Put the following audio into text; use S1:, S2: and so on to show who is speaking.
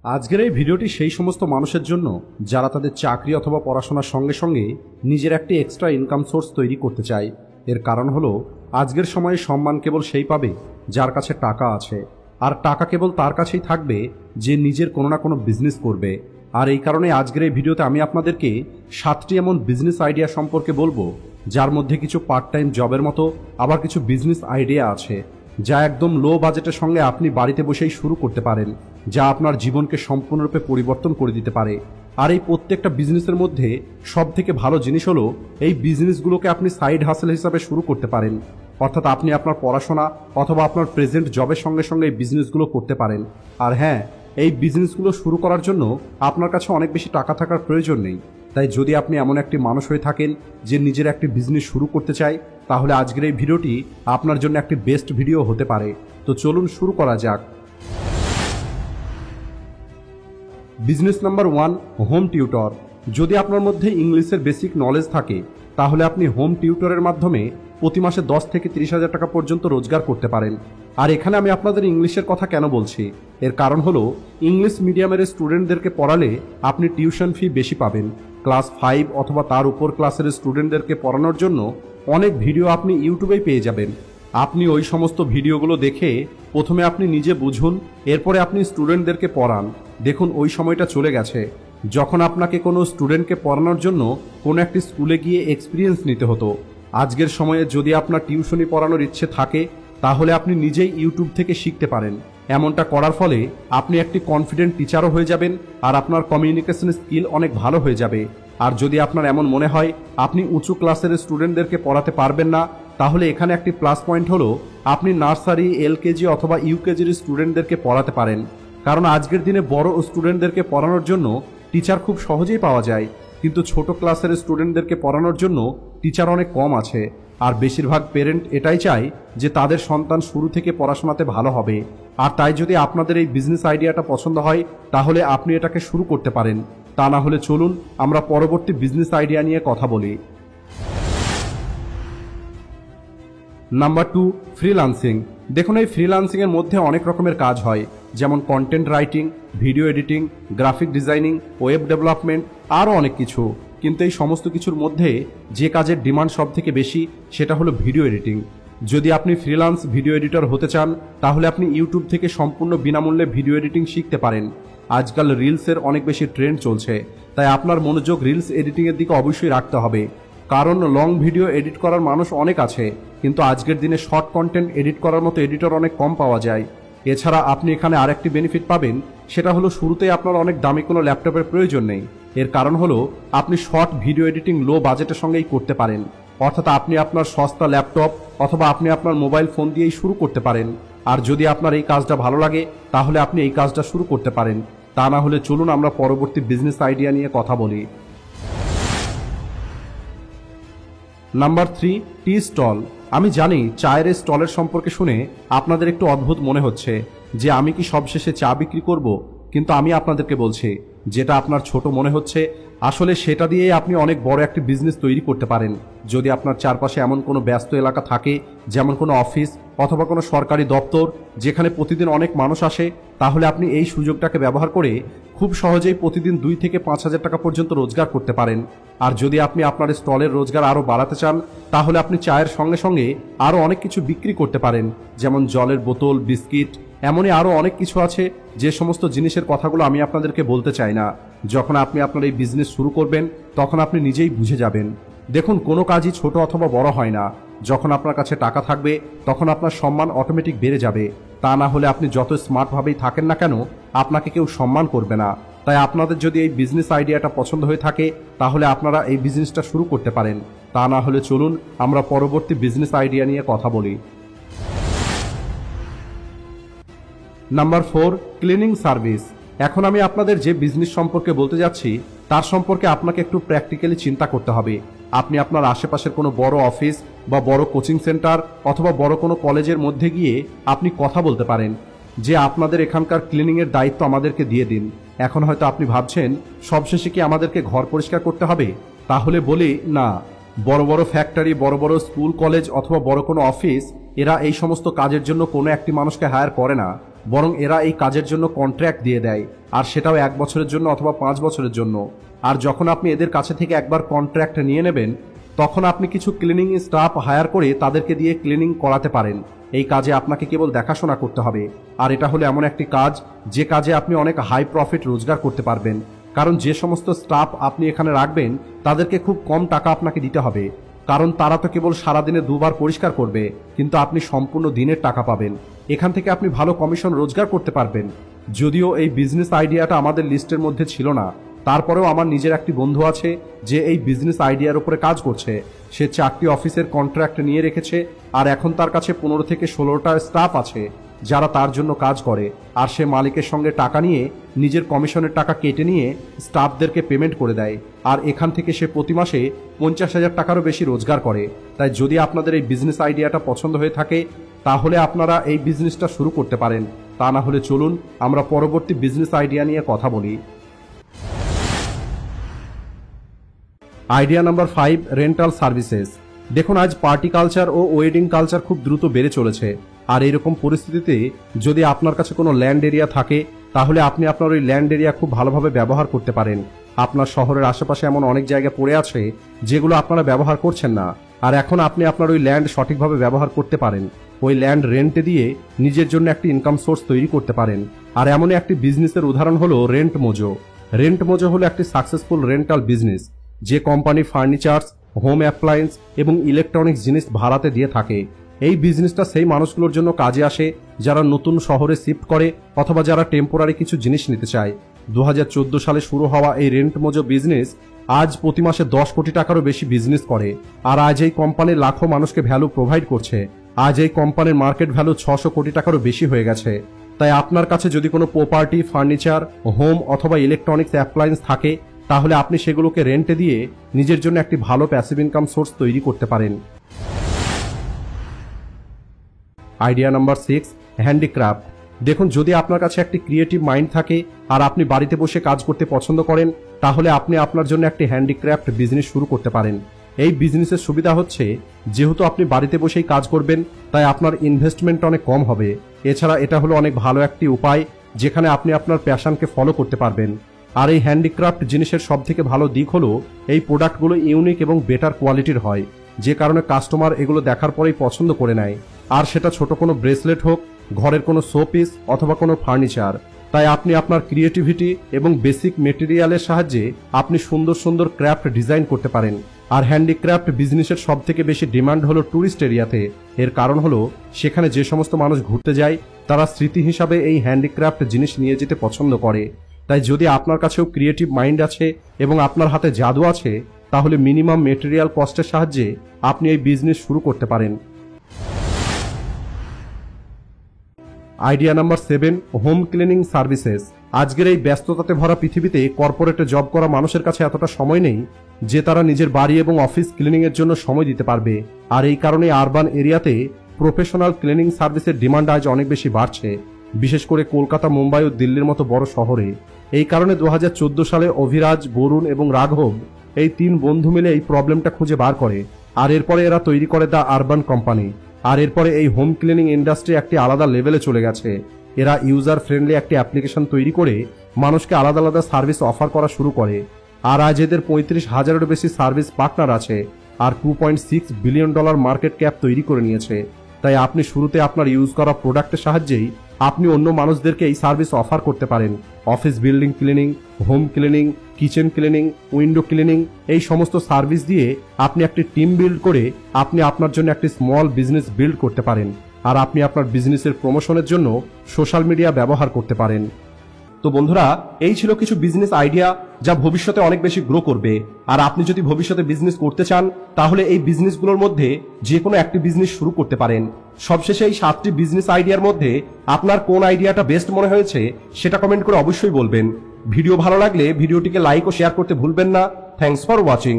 S1: আজকের এই ভিডিওটি সেই সমস্ত মানুষের জন্য যারা তাদের চাকরি অথবা পড়াশোনার সঙ্গে সঙ্গে নিজের একটি এক্সট্রা ইনকাম সোর্স তৈরি করতে চায়। এর কারণ হলো আজকের সময়ে সম্মান কেবল সেই পাবে যার কাছে টাকা আছে, আর টাকা কেবল তার কাছেই থাকবে যে নিজের কোনো না কোনো বিজনেস করবে। আর এই কারণে আজকের এই ভিডিওতে আমি আপনাদেরকে 7টি এমন বিজনেস আইডিয়া সম্পর্কে বলবো যার মধ্যে কিছু পার্ট টাইম জবের মতো আবার কিছু বিজনেস আইডিয়া আছে যা একদম লো বাজেটের সঙ্গে আপনি বাড়িতে বসেই শুরু করতে পারেন, যা আপনার জীবনকে সম্পূর্ণরূপে পরিবর্তন করে দিতে পারে। আর এই প্রত্যেকটা বিজনেসের মধ্যে সব থেকে ভালো জিনিস হলো এই বিজনেসগুলোকে আপনি সাইড হাসেল হিসাবে শুরু করতে পারেন, অর্থাৎ আপনি আপনার পড়াশোনা অথবা আপনার প্রেজেন্ট জবের সঙ্গে সঙ্গে এই বিজনেসগুলো করতে পারেন। আর হ্যাঁ, এই বিজনেসগুলো শুরু করার জন্য আপনার কাছে অনেক বেশি টাকা থাকার প্রয়োজন নেই। তাই যদি আপনি এমন একটি মানুষ হয়ে থাকেন যে নিজের একটি বিজনেস শুরু করতে চায়, তাহলে আজকের এই ভিডিওটি আপনার জন্য একটি বেস্ট ভিডিও হতে পারে। তো চলুন শুরু করা যাক। Business number 1, home tutor. যদি আপনার মধ্যে ইংলিশের বেসিক নলেজ থাকে তাহলে আপনি হোম টিউটরের মাধ্যমে প্রতি মাসে 10 থেকে 30,000 টাকা পর্যন্ত রোজগার করতে পারেন। আর এখানে আমি আপনাদের ইংলিশের কথা কেন বলছি, এর কারণ হলো ইংলিশ মিডিয়ামের স্টুডেন্টদেরকে পড়ালে আপনি টিউশন ফি বেশি পাবেন। ক্লাস 5 অথবা তার উপর ক্লাসের স্টুডেন্টদেরকে পড়ানোর জন্য অনেক ভিডিও আপনি ইউটিউবেই পেয়ে যাবেন। আপনি ওই সমস্ত ভিডিওগুলো দেখে প্রথমে আপনি নিজে বুঝুন, এরপরে আপনি স্টুডেন্টদেরকে পড়ান। দেখুন, ওই সময়টা চলে গেছে যখন আপনাকে কোনো স্টুডেন্টকে পড়ানোর জন্য কোনো একটি স্কুলে গিয়ে এক্সপিরিয়েন্স নিতে হতো। আজকের সময়ে যদি আপনার টিউশনি পড়ানোর ইচ্ছে থাকে তাহলে আপনি নিজেই ইউটিউব থেকে শিখতে পারেন। এমনটা করার ফলে আপনি একটি কনফিডেন্ট টিচারও হয়ে যাবেন আর আপনার কমিউনিকেশন স্কিল অনেক ভালো হয়ে যাবে। আর যদি আপনার এমন মনে হয় আপনি উঁচু ক্লাসের স্টুডেন্টদেরকে পড়াতে পারবেন না, তাহলে এখানে একটি প্লাস পয়েন্ট হলো আপনি নার্সারি, এলকেজি অথবা ইউকেজির স্টুডেন্টদেরকে পড়াতে পারেন। কারণ আজকের দিনে বড় স্টুডেন্টদেরকে পড়ানোর জন্য টিচার খুব সহজেই পাওয়া যায়, কিন্তু ছোট ক্লাসের স্টুডেন্টদেরকে পড়ানোর জন্য টিচার অনেক কম আছে। আর বেশিরভাগ পেরেন্ট এটাই চায় যে তাদের সন্তান শুরু থেকে পড়াশোনাতে ভালো হবে। আর তাই যদি আপনাদের এই বিজনেস আইডিয়াটা পছন্দ হয় তাহলে আপনি এটাকে শুরু করতে পারেন। তা না হলে চলুন আমরা পরবর্তী বিজনেস আইডিয়া নিয়ে কথা বলি। Number 2, freelancing. দেখুন, এই ফ্রিল্যান্সিংয়ের মধ্যে অনেক রকমের কাজ হয়, যেমন content writing, video editing, graphic designing, web development, আরও অনেক কিছু। কিন্তু এই সমস্ত কিছুর মধ্যে যে কাজের ডিমান্ড সব থেকে বেশি সেটা হলো ভিডিও এডিটিং। যদি আপনি ফ্রিল্যান্স ভিডিও এডিটর হতে চান তাহলে আপনি ইউটিউব থেকে সম্পূর্ণ বিনামূল্যে ভিডিও এডিটিং শিখতে পারেন। আজকাল রিলসের অনেক বেশি ট্রেন্ড চলছে, তাই আপনার মনোযোগ রিলস এডিটিংয়ের দিকে অবশ্যই রাখতে হবে। কারণ লং ভিডিও এডিট করার মানুষ অনেক আছে, কিন্তু আজকের দিনে শর্ট কন্টেন্ট এডিট করার মতো এডিটর অনেক কম পাওয়া যায়। এছাড়া আপনি এখানে আরেকটি বেনিফিট পাবেন, সেটা হলো শুরুতেই আপনার অনেক দামি কোনো ল্যাপটপের প্রয়োজন নেই। এর কারণ হলো আপনি শর্ট ভিডিও এডিটিং লো বাজেটের সঙ্গেই করতে পারেন, অর্থাৎ আপনি আপনার সস্তা ল্যাপটপ অথবা আপনি আপনার মোবাইল ফোন দিয়েই শুরু করতে পারেন। আর যদি আপনার এই কাজটা ভালো লাগে তাহলে আপনি এই কাজটা শুরু করতে পারেন। তা না হলে চলুন আমরা পরবর্তী বিজনেস আইডিয়া নিয়ে কথা বলি। Number 3, tea stall. আমি জানি চায়ের স্টলের সম্পর্কে শুনে আপনাদের একটু অদ্ভুত মনে হচ্ছে যে আমি কি সবশেষে চা বিক্রি করব, কিন্তু আমি আপনাদেরকে বলছি যেটা আপনার ছোট মনে হচ্ছে আসলে সেটা দিয়ে আপনি অনেক বড় একটি বিজনেস তৈরি করতে পারেন। যদি আপনার চারপাশে এমন কোনো ব্যস্ত এলাকা থাকে, যেমন কোনো অফিস অথবা কোনো সরকারি দপ্তর যেখানে প্রতিদিন অনেক মানুষ আসে, তাহলে আপনি এই সুযোগটাকে ব্যবহার করে খুব সহজেই প্রতিদিন 2 থেকে 5,000 টাকা পর্যন্ত রোজগার করতে পারেন। আর যদি আপনি আপনার স্টলের রোজগার আরও বাড়াতে চান তাহলে আপনি চায়ের সঙ্গে সঙ্গে আরও অনেক কিছু বিক্রি করতে পারেন, যেমন জলের বোতল, বিস্কিট, এমনই আরও অনেক কিছু আছে যে সমস্ত জিনিসের কথাগুলো আমি আপনাদেরকে বলতে চাই না। যখন আপনি আপনার এই বিজনেস শুরু করবেন তখন আপনি নিজেই বুঝে যাবেন। দেখুন, কোনো কাজই ছোট অথবা বড় হয় না। যখন আপনার কাছে টাকা থাকবে তখন আপনার সম্মান অটোমেটিক বেড়ে যাবে। তা না হলে আপনি যত স্মার্টভাবেই থাকেন না কেন আপনাকে কেউ সম্মান করবে না। তাই আপনাদের যদি এই বিজনেস আইডিয়াটা পছন্দ হয়ে থাকে তাহলে আপনারা এই বিজনেসটা শুরু করতে পারেন। তা না হলে চলুন আমরা পরবর্তী বিজনেস আইডিয়া নিয়ে কথা বলি। Number 4, cleaning service. এখন আমি আপনাদের যে বিজনেস সম্পর্কে বলতে যাচ্ছি তার সম্পর্কে আপনাকে একটু প্র্যাকটিক্যালি চিন্তা করতে হবে। আপনি আপনার আশেপাশের কোনো বড় অফিস বা বড় কোচিং সেন্টার অথবা বড় কোনো কলেজের মধ্যে গিয়ে আপনি কথা বলতে পারেন যে আপনাদের এখানকার ক্লিনিংয়ের দায়িত্ব আমাদেরকে দিয়ে দিন। এখন হয়তো আপনি ভাবছেন সবশেষে কি আমাদেরকে ঘর পরিষ্কার করতে হবে? তাহলে বলি না, বড় বড় ফ্যাক্টরি, বড় বড় স্কুল, কলেজ অথবা বড় কোনো অফিস এরা এই সমস্ত কাজের জন্য কোনো একটি মানুষকে হায়ার করে না। বরং এরা এই কাজের জন্য কন্ট্রাক্ট দিয়ে দেয়, আর সেটাও 1 বছরের জন্য অথবা 5 বছরের জন্য। আর যখন আপনি এদের কাছে থেকে একবার কন্ট্রাক্ট নিয়ে নেবেন, তখন আপনি কিছু ক্লিনিং স্টাফ হায়ার করে তাদেরকে দিয়ে ক্লিনিং করাতে পারেন। এই কাজে আপনাকে কেবল দেখাশোনা করতে হবে। আর এটা হলো এমন একটি কাজ যে কাজে আপনি অনেক হাই প্রফিট রোজগার করতে পারবেন, কারণ যে সমস্ত স্টাফ আপনি এখানে রাখবেন তাদেরকে খুব কম টাকা আপনাকে দিতে হবে, কারণ তারা তো কেবল সারাদিনে 2 বার পরিষ্কার করবে, কিন্তু আপনি সম্পূর্ণ দিনের টাকা পাবেন। এখান থেকে আপনি ভালো কমিশন রোজগার করতে পারবেন। যদিও এই বিজনেস আইডিয়াটা আমাদের লিস্টের মধ্যে ছিল না, তারপরেও আমার নিজের একটি বন্ধু আছে যে এই বিজনেস আইডিয়ার উপরে কাজ করছে। সে 4টি অফিসের কন্ট্রাক্ট নিয়ে রেখেছে, আর এখন তার কাছে 15 থেকে 16টা স্টাফ আছে যারা তার জন্য কাজ করে। আর সে মালিকের সঙ্গে টাকা নিয়ে নিজের কমিশনের টাকা কেটে নিয়ে স্টাফদেরকে পেমেন্ট করে দেয়, আর এখান থেকে সে প্রতি মাসে 50,000 টাকারও বেশি রোজগার করে। তাই যদি আপনাদের এই বিজনেস আইডিয়াটা পছন্দ হয়ে থাকে তাহলে আপনারা এই বিজনেসটা শুরু করতে পারেন। তা না হলে চলুন আমরা পরবর্তী বিজনেস আইডিয়া নিয়ে কথা বলি। Idea number 5, rental services. দেখুন, আজ পার্টি কালচার ও ওয়েডিং কালচার খুব দ্রুত বেড়ে চলেছে, আর এরকম পরিস্থিতিতে যদি আপনার কাছে কোনো ল্যান্ড এরিয়া থাকে তাহলে আপনি আপনার ওই ল্যান্ড এরিয়া খুব ভালোভাবে ব্যবহার করতে পারেন। আপনার শহরের আশেপাশে এমন অনেক জায়গা পড়ে আছে যেগুলো আপনারা ব্যবহার করছেন না, আর এখন আপনি আপনার ওই ল্যান্ড সঠিকভাবে ব্যবহার করতে পারেন। ওই ল্যান্ড রেন্টে দিয়ে নিজের জন্য একটি ইনকাম সোর্স তৈরি করতে পারেন। আর এমনই একটি বিজনেসের উদাহরণ হলো রেন্ট মোজো। রেন্ট মোজো হলো একটি সাকসেসফুল রেন্টাল বিজনেস যে কোম্পানি ফার্নিচার্স, হোম অ্যাপ্লায়েন্স এবং ইলেকট্রনিক্স জিনিস ভাড়াতে দিয়ে থাকে। এই বিজনেসটা সেই মানুষগুলোর জন্য কাজে আসে যারা নতুন শহরে শিফট করে অথবা যারা টেম্পোরারি কিছু জিনিস নিতে চায়। 2014 সালে শুরু হওয়া এই রেন্ট মোজো বিজনেস আজ প্রতি মাসে 10 কোটি টাকারও বেশি বিজনেস করে। আর আজ এই কোম্পানি লাখো মানুষকে ভ্যালু প্রোভাইড করছে। আজ এই কোম্পানির মার্কেট ভ্যালু 600 কোটি টাকারও বেশি হয়ে গেছে। তাই আপনার কাছে যদি কোনো প্রপার্টি, ফার্নিচার, হোম অথবা ইলেকট্রনিক্স অ্যাপ্লায়েন্স থাকে তাহলে আপনি সেগুলোকে রেন্টে দিয়ে নিজের জন্য একটি ভালো প্যাসিভ ইনকাম সোর্স তৈরি করতে পারেন। Idea number 6, handicraft. দেখুন, যদি আপনার কাছে একটি ক্রিয়েটিভ মাইন্ড থাকে আর আপনি বাড়িতে বসে কাজ করতে পছন্দ করেন তাহলে আপনি আপনার জন্য একটি হ্যান্ডিক্রাফট বিজনেস শুরু করতে পারেন। এই বিজনেসের সুবিধা হচ্ছে যেহেতু আপনি বাড়িতে বসেই কাজ করবেন তাই আপনার ইনভেস্টমেন্ট অনেক কম হবে। এছাড়া এটা হলো অনেক ভালো একটি উপায় যেখানে আপনি আপনার প্যাশনকে ফলো করতে পারবেন। আর এই হ্যান্ডিক্রাফট জিনিসের সবথেকে ভালো দিক হলো এই প্রোডাক্টগুলো ইউনিক এবং বেটার কোয়ালিটির হয়, যে কারণে কাস্টমার এগুলো দেখার পরেই পছন্দ করে নেয়। আর সেটা ছোট কোনো ব্রেসলেট হোক, ঘরের কোনো শোপিস অথবা কোনো ফার্নিচার। তাই আপনি আপনার ক্রিয়েটিভিটি এবং বেসিক মেটেরিয়ালের সাহায্যে আপনি সুন্দর সুন্দর ক্রাফট ডিজাইন করতে পারেন। আর হ্যান্ডিক্রাফট বিজনেসের সবথেকে বেশি ডিমান্ড হলো ট্যুরিস্ট এরিয়াতে। এর কারণ হলো সেখানে যে সমস্ত মানুষ ঘুরতে যায় তারা স্মৃতি হিসাবে এই হ্যান্ডিক্রাফট জিনিস নিয়ে যেতে পছন্দ করে। তাই যদি আপনার কাছেও ক্রিয়েটিভ মাইন্ড আছে এবং আপনার হাতে জাদু আছে তাহলে মিনিমাম মেটেরিয়াল কস্টের সাহায্যে আপনি এই বিজনেস শুরু করতে পারেন। Idea number 7, home cleaning services. আজকের এই ব্যস্ততাতে ভরা পৃথিবীতে কর্পোরেটে জব করা মানুষের কাছে এতটা সময় নেই যে তারা নিজের বাড়ি এবং অফিস ক্লিনিং এর জন্য সময় দিতে পারবে। আর এই কারণে আরবান এরিয়াতে প্রফেশনাল ক্লিনিং সার্ভিসের ডিমান্ড আজ অনেক বেশি বাড়ছে, বিশেষ করে কলকাতা, মুম্বাই ও দিল্লির মতো বড় শহরে। এই কারণে 2014 সালে অভিরাজ, বরুণ এবং রাঘব এই 3 বন্ধু মিলে এই প্রবলেমটা খুঁজে বার করে, আর এরপরে এরা তৈরি করে দ্য আরবান কোম্পানি। আর এরপরে এই হোম ক্লিনিং ইন্ডাস্ট্রি একটি আলাদা লেভেলে চলে গেছে। এরা ইউজার ফ্রেন্ডলি একটি অ্যাপ্লিকেশন তৈরি করে মানুষকে আলাদা আলাদা সার্ভিস অফার করা শুরু করে। আর আজ এদের 35,000-এরও বেশি সার্ভিস পার্টনার আছে আর $2.6 বিলিয়ন মার্কেট ক্যাপ তৈরি করে নিয়েছে। তাই আপনি শুরুতে আপনার ইউজ করা প্রোডাক্টের সাহায্যেই আপনি অন্য মানুষদেরকে এই সার্ভিস অফার করতে পারেন। Office building cleaning, home cleaning, kitchen cleaning, window cleaning, এই সমস্ত সার্ভিস দিয়ে আপনি একটি টিম বিল্ড করে আপনি আপনার জন্য একটি স্মল বিজনেস বিল্ড করতে পারেন। আর আপনি আপনার বিজনেসের প্রমোশনের জন্য সোশ্যাল মিডিয়া ব্যবহার করতে পারেন। তো বন্ধুরা, এই ছিল কিছু বিজনেস আইডিয়া যা ভবিষ্যতে অনেক বেশি গ্রো করবে। আর আপনি যদি ভবিষ্যতে বিজনেস করতে চান তাহলে এই বিজনেসগুলোর মধ্যে যে কোনো একটি বিজনেস শুরু করতে পারেন। সবশেষে এই 7টি বিজনেস আইডিয়ার মধ্যে আপনার কোন আইডিয়াটা বেস্ট মনে হয়েছে সেটা কমেন্ট করে অবশ্যই বলবেন। ভিডিও ভালো লাগলে ভিডিওটিকে লাইক ও শেয়ার করতে ভুলবেন না। Thanks for watching.